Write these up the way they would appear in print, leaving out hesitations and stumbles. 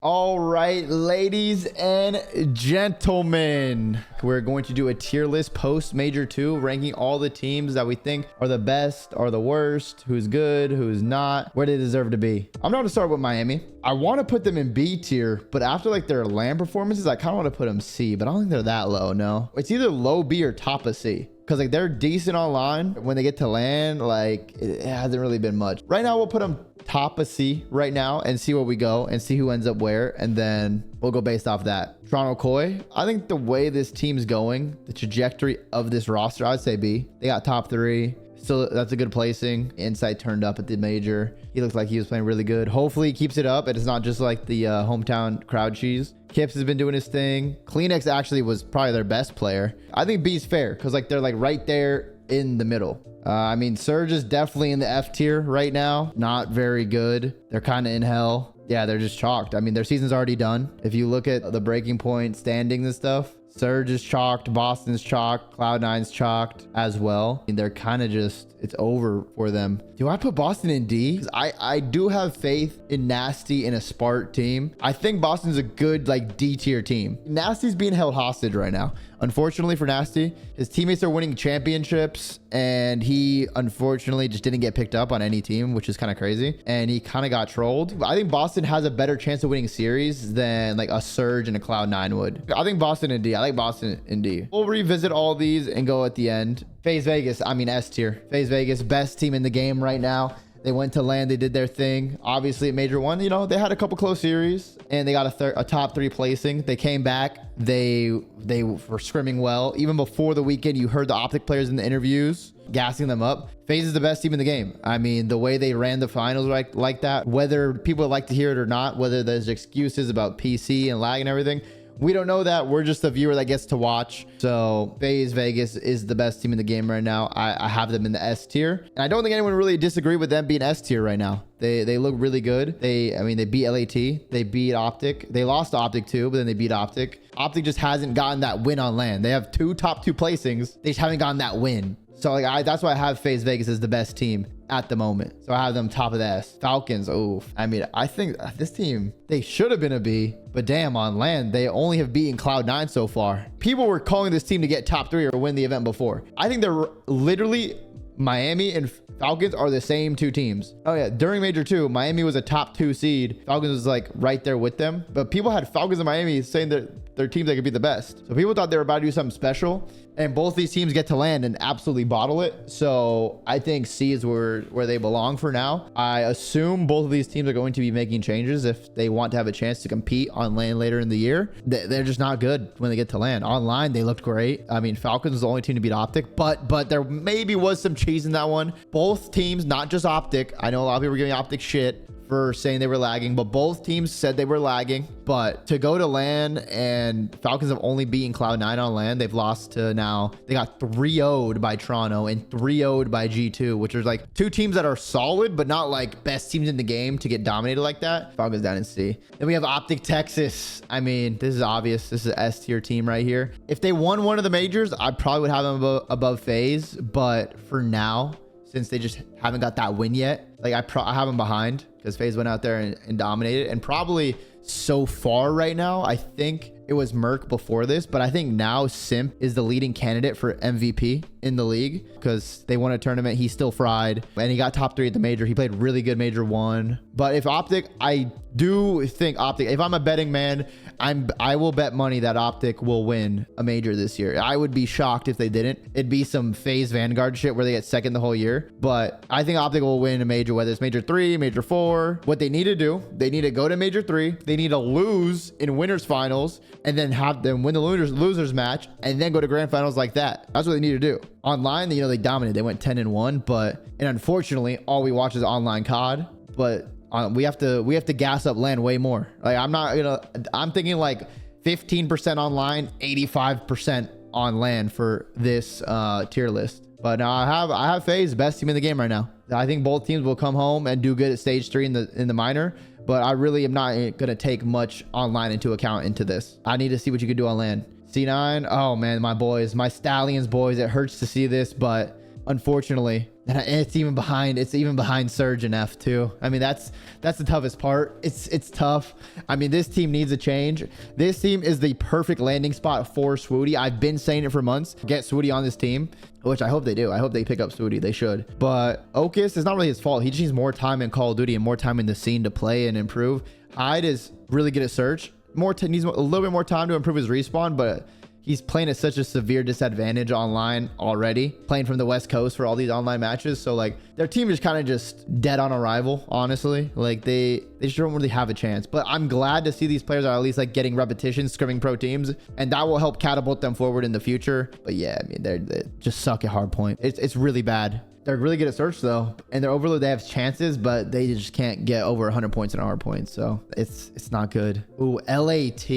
All right, ladies and gentlemen, we're going to do a tier list post Major 2, ranking all the teams that we think are the best, are the worst, who's good, who's not, where they deserve to be. I'm going to start with Miami. I want to put them in B tier, but after like their LAN performances, I kind of want to put them C, but I don't think they're that low. No, it's either low B or top of C. Because like they're decent online. When they get to LAN, like it hasn't really been much. Right now, we'll put them top of C right now and see where we go and see who ends up where. And then we'll go based off that. Toronto Koi. I think the way this team's going, the trajectory of this roster, I'd say B. They got top 3. So that's a good placing. Insight turned up at the major. He looked like he was playing really good. Hopefully he keeps it up and it's not just like the hometown crowd cheese. Kips has been doing his thing. Kleenex actually was probably their best player. I think B's fair because like they're like right there in the middle. I mean, Surge is definitely in the F tier right now. Not very good. They're kind of in hell. Yeah, they're just chalked. I mean, their season's already done. If you look at the breaking point standings and stuff, Surge is chalked, Boston's chalked, Cloud9's chalked as well. I mean, they're kind of just, it's over for them. Do I put Boston in D? 'Cause I do have faith in Nasty in a Spart team. I think Boston's a good like D tier team. Nasty's being held hostage right now. Unfortunately for Nasty, his teammates are winning championships and he unfortunately just didn't get picked up on any team, which is kind of crazy. And he kind of got trolled. I think Boston has a better chance of winning series than like a Surge and a Cloud9 would. I think Boston in D. I like Boston in D. We'll revisit all these and go at the end. FaZe Vegas, I mean S tier. FaZe Vegas, best team in the game right now. They went to LAN, they did their thing. Obviously at Major 1, you know, they had a couple close series and they got a top 3 placing. They came back. They were scrimming well. Even before the weekend, you heard the Optic players in the interviews gassing them up. FaZe is the best team in the game. I mean, the way they ran the finals like that, whether people like to hear it or not, whether there's excuses about PC and lag and everything, we don't know that. We're just the viewer that gets to watch. So FaZe Vegas is the best team in the game right now. I have them in the S tier. And I don't think anyone really disagree with them being S tier right now. They look really good. I mean, they beat LAT. They beat Optic. They lost to Optic too, but then they beat Optic. Optic just hasn't gotten that win on LAN. They have 2 top 2 placings. They just haven't gotten that win. So like that's why I have FaZe Vegas as the best team at the moment. So I have them top of the S. Falcons, oh, I mean, I think this team, they should have been a B, but damn, on LAN, they only have beaten Cloud9 so far. People were calling this team to get top 3 or win the event before. I think they're literally, Miami and Falcons are the same 2 teams. Oh yeah, during Major 2, Miami was a top 2 seed. Falcons was like right there with them, but people had Falcons and Miami saying that they're teams that could be the best. So people thought they were about to do something special, and both these teams get to LAN and absolutely bottle it. So I think C is where they belong for now. I assume both of these teams are going to be making changes if they want to have a chance to compete on LAN later in the year. They're just not good when they get to LAN. Online, they looked great. I mean, Falcons was the only team to beat Optic, but there maybe was some cheese in that one. Both teams, not just Optic. I know a lot of people were giving Optic shit for saying they were lagging, but both teams said they were lagging. But to go to LAN, and Falcons have only beaten Cloud9 on LAN. They've lost to now, they got 3-0'd by Toronto and 3-0'd by G2, which are like 2 teams that are solid, but not like best teams in the game to get dominated like that. Falcons down in C. Then we have Optic Texas. I mean, this is obvious. This is an S tier team right here. If they won one of the majors, I probably would have them above FaZe, but for now, since they just haven't got that win yet, like I have them behind because FaZe went out there and dominated. And probably so far right now, I think it was Merc before this, but I think now Simp is the leading candidate for MVP in the league because they won a tournament. He's still fried and he got top 3 at the major. He played really good Major 1. But if Optic, I do think Optic, if I'm a betting man, I will bet money that Optic will win a major this year. I would be shocked if they didn't. It'd be some FaZe Vanguard shit where they get second the whole year. But I think Optic will win a major, whether it's Major 3, Major 4. What they need to do, they need to go to Major 3. They need to lose in winners finals and then have them win the losers match and then go to grand finals like that. That's what they need to do. Online, you know, they dominated. They went 10-1, and unfortunately, all we watch is online COD. But we have to gas up LAN way more. Like I'm thinking like 15% online, 85% on LAN for this tier list. But now I have FaZe, best team in the game right now. I think both teams will come home and do good at stage 3 in the minor. But I really am not going to take much online into account into this. I need to see what you can do on LAN. C9, oh man, my boys, my Stallions boys, it hurts to see this, but unfortunately. And it's even behind Surge and F too. I mean, that's the toughest part. It's tough. I mean, this team needs a change. This team is the perfect landing spot for Swooty. I've been saying it for months. Get Swooty on this team, which I hope they do. I hope they pick up Swooty. They should. But Okus, it's not really his fault. He just needs more time in Call of Duty and more time in the scene to play and improve. Hyde is really good at Search. Needs a little bit more time to improve his respawn, but he's playing at such a severe disadvantage online already, playing from the West Coast for all these online matches. So like their team is kind of just dead on arrival, honestly. Like they just don't really have a chance. But I'm glad to see these players are at least like getting repetitions, scrimming pro teams, and that will help catapult them forward in the future. But yeah, I mean, they just suck at hardpoint. It's really bad. They're really good at Search though, and they're overload. They have chances, but they just can't get over 100 points in hardpoint. So it's not good. Ooh, LAT.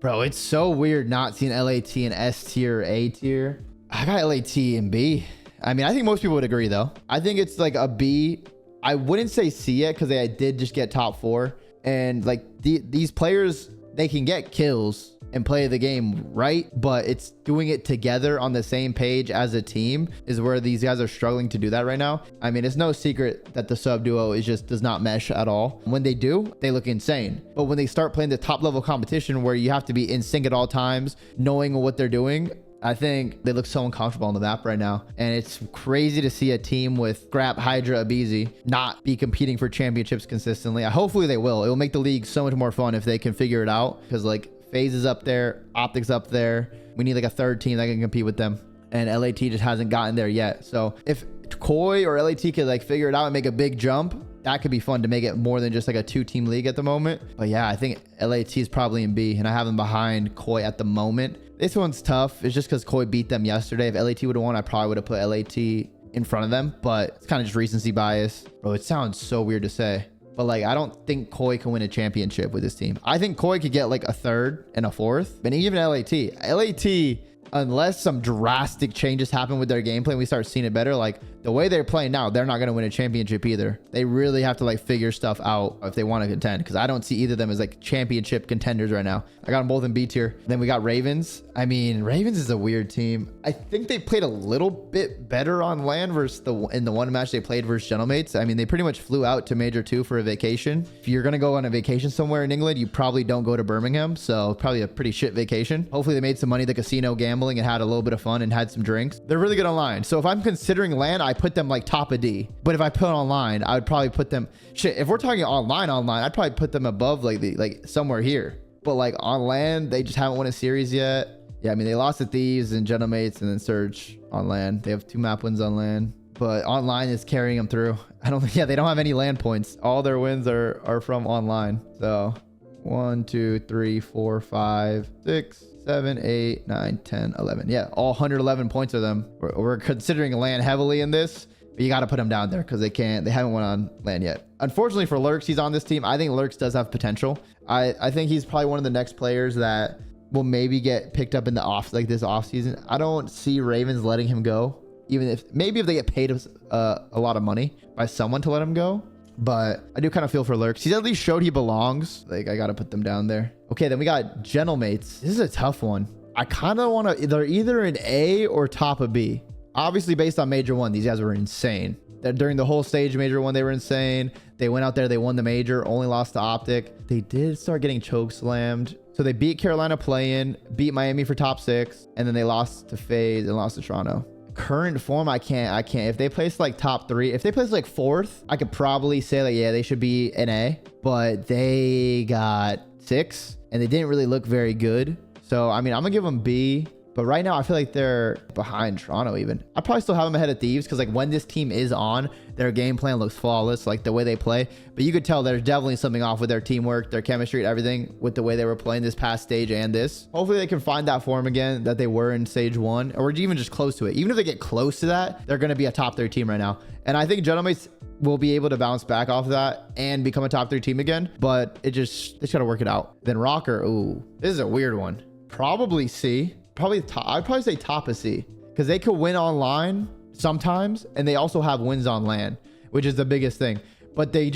Bro, it's so weird not seeing LAT in S tier or A tier. I got LAT in B. I mean, I think most people would agree though. I think it's like a B. I wouldn't say C yet because they did just get top 4. And like these players, they can get kills and play the game right, but it's doing it together on the same page as a team is where these guys are struggling to do that right now. I mean, it's no secret that the sub duo does not mesh at all. When they do, they look insane. But when they start playing the top level competition where you have to be in sync at all times, knowing what they're doing, I think they look so uncomfortable on the map right now. And it's crazy to see a team with Scrap, Hydra, Abizi not be competing for championships consistently. Hopefully they will. It will make the league so much more fun if they can figure it out, because like FaZe is up there, Optic's up there. We need like a third team that can compete with them. And LAT just hasn't gotten there yet. So if Koi or LAT could like figure it out and make a big jump, that could be fun to make it more than just like a 2-team league at the moment. But yeah, I think LAT is probably in B, and I have them behind Koi at the moment. This one's tough. It's just because Koi beat them yesterday. If LAT would have won, I probably would have put LAT in front of them, but it's kind of just recency bias. Bro, it sounds so weird to say, but like, I don't think Koi can win a championship with this team. I think Koi could get like a 3rd and a 4th, but even LAT, unless some drastic changes happen with their gameplay and we start seeing it better, like the way they're playing now, they're not going to win a championship either. They really have to like figure stuff out if they want to contend, because I don't see either of them as like championship contenders right now. I got them both in B tier. Then we got Ravens. I mean, Ravens is a weird team. I think they played a little bit better on LAN versus in the one match they played versus Gentlemates. I mean, they pretty much flew out to Major 2 for a vacation. If you're going to go on a vacation somewhere in England, you probably don't go to Birmingham. So probably a pretty shit vacation. Hopefully they made some money at the casino gambling and had a little bit of fun and had some drinks. They're really good online. So if I'm considering LAN, I put them like top of D. But if I put online, I would probably put them, shit, if we're talking online, I'd probably put them above like somewhere here. But like on LAN, they just haven't won a series yet. Yeah, I mean, they lost to Thieves and Gentlemates and then Surge on LAN. They have 2 map wins on LAN, but online is carrying them through. I don't think, yeah, they don't have any LAN points. All their wins are from online. So 1, 2, 3, 4, 5, 6, 7, 8, 9, 10, 11. Yeah, all 111 points of them. We're considering LAN heavily in this, but you got to put them down there because they haven't won on LAN yet. Unfortunately for Lurks, he's on this team. I think Lurks does have potential. I think he's probably one of the next players that will maybe get picked up in the this off season. I don't see Ravens letting him go, even if they get paid a lot of money by someone to let him go. But I do kind of feel for Lurks. He's at least showed he belongs. Like, I got to put them down there. Okay, then we got Gentlemates. This is a tough one. I kind of want to, they're either an A or top of B. Obviously, based on Major 1, these guys were insane. During the whole stage Major 1, they were insane. They went out there, they won the Major, only lost to Optic. They did start getting choke slammed. So they beat Carolina play-in, beat Miami for top 6, and then they lost to FaZe and lost to Toronto. Current form, I can't. If they place like top 3, if they place like 4th, I could probably say like, yeah, they should be an A, but they got 6 and they didn't really look very good. So, I mean, I'm gonna give them B. But right now, I feel like they're behind Toronto even. I probably still have them ahead of Thieves because like when this team is on, their game plan looks flawless, like the way they play. But you could tell there's definitely something off with their teamwork, their chemistry, everything with the way they were playing this past stage and this. Hopefully they can find that form again that they were in stage 1 or even just close to it. Even if they get close to that, they're going to be a top 3 team right now. And I think Gentlemates will be able to bounce back off of that and become a top 3 team again. But they just got to work it out. Then Rocker, ooh, this is a weird one. Probably C. I'd probably say top of C because they could win online sometimes and they also have wins on LAN, which is the biggest thing. But they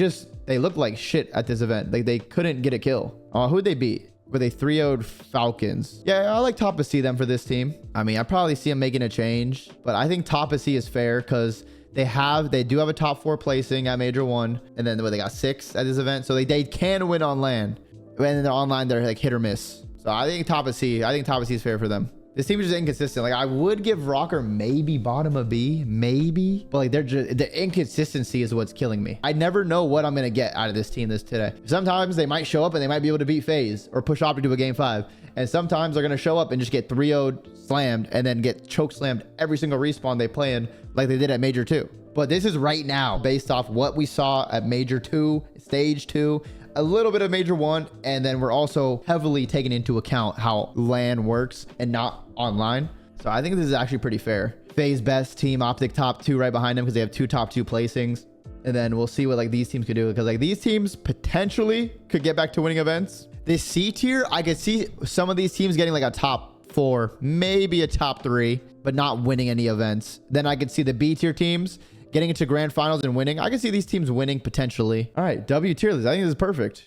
look like shit at this event. Like they couldn't get a kill. Who'd they beat? where they 3-0'd Falcons. Yeah, I like top of C them for this team. I mean, I probably see them making a change, but I think top of C is fair because they do have a top 4 placing at Major 1, and then they got 6 at this event, so they can win on LAN. And then they're online, they're like hit or miss. So I think top of C is fair for them. This team is just inconsistent. Like, I would give Rocker maybe bottom of B, maybe, but like the inconsistency is what's killing me. I never know what I'm gonna get out of this team today. Sometimes they might show up and they might be able to beat FaZe or push Optic to a game 5, and sometimes they're gonna show up and just get 3-0'd slammed and then get choke slammed every single respawn they play in, like they did at Major 2. But this is right now based off what we saw at Major 2, Stage 2, a little bit of Major 1, and then we're also heavily taking into account how LAN works and not online. So I think this is actually pretty fair. FaZe best team, Optic top 2 right behind them because they have 2 top 2 placings. And then we'll see what like these teams could do, because like these teams potentially could get back to winning events. This C tier, I could see some of these teams getting like a top 4, maybe a top 3, but not winning any events. Then I could see the B tier teams getting into grand finals and winning. I can see these teams winning potentially. All right, W tier list. I think this is perfect.